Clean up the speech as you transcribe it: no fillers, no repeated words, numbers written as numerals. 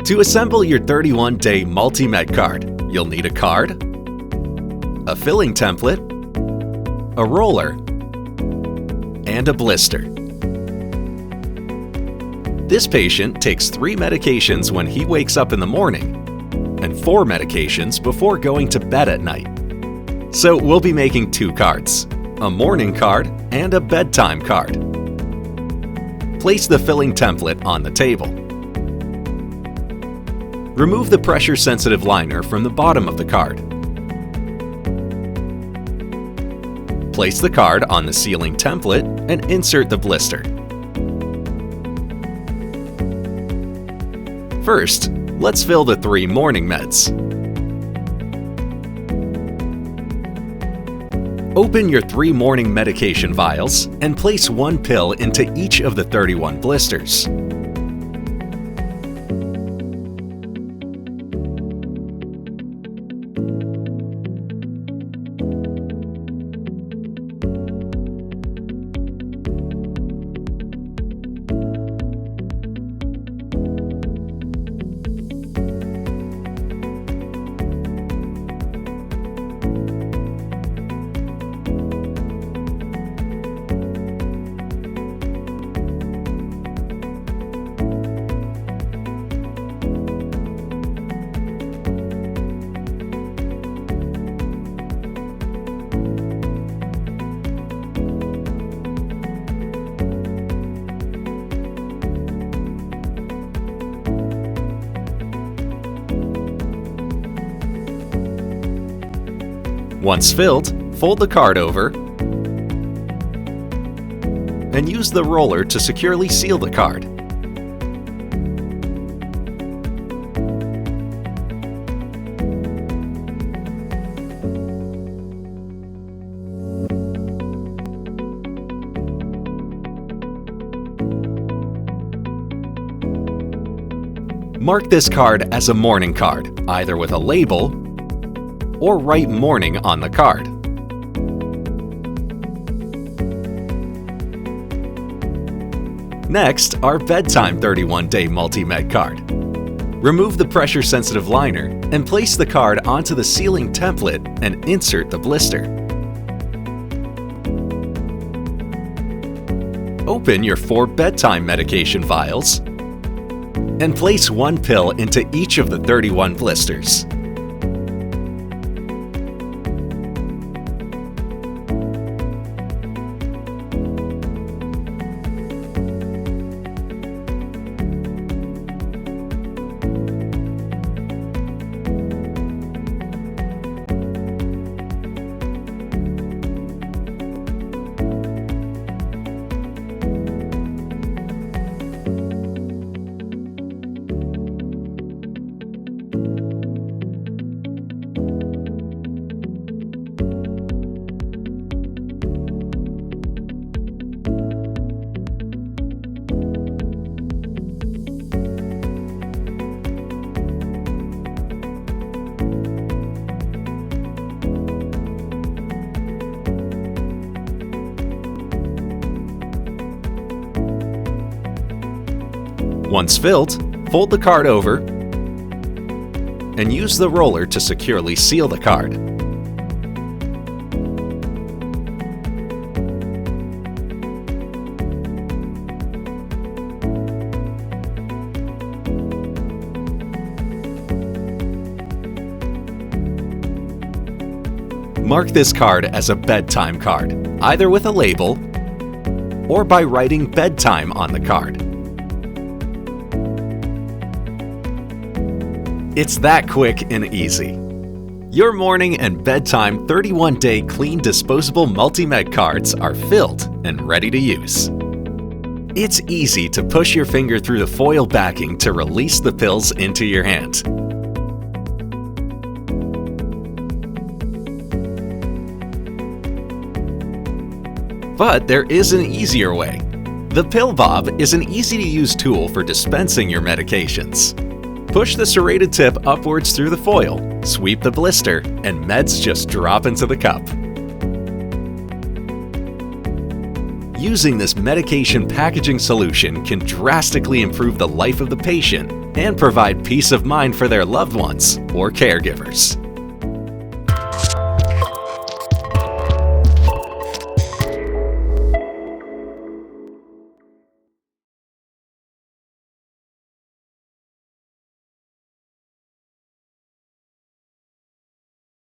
To assemble your 31-day multi-med card, you'll need a card, a filling template, a roller, and a blister. This patient takes 3 medications when he wakes up in the morning and 4 medications before going to bed at night. So we'll be making 2 cards, a morning card and a bedtime card. Place the filling template on the table. Remove the pressure-sensitive liner from the bottom of the card. Place the card on the sealing template and insert the blister. First, let's fill the 3 morning meds. Open your 3 morning medication vials and place 1 pill into each of the 31 blisters. Once filled, fold the card over and use the roller to securely seal the card. Mark this card as a morning card, either with a label or write morning on the card. Next, our bedtime 31-day multi-med card. Remove the pressure-sensitive liner and place the card onto the sealing template and insert the blister. Open your 4 bedtime medication vials and place 1 pill into each of the 31 blisters. Once filled, fold the card over and use the roller to securely seal the card. Mark this card as a bedtime card, either with a label or by writing bedtime on the card. It's that quick and easy. Your morning and bedtime 31-day clean disposable multi-med cards are filled and ready to use. It's easy to push your finger through the foil backing to release the pills into your hand. But there is an easier way. The Pill Bob is an easy-to-use tool for dispensing your medications. Push the serrated tip upwards through the foil, sweep the blister, and meds just drop into the cup. Using this medication packaging solution can drastically improve the life of the patient and provide peace of mind for their loved ones or caregivers.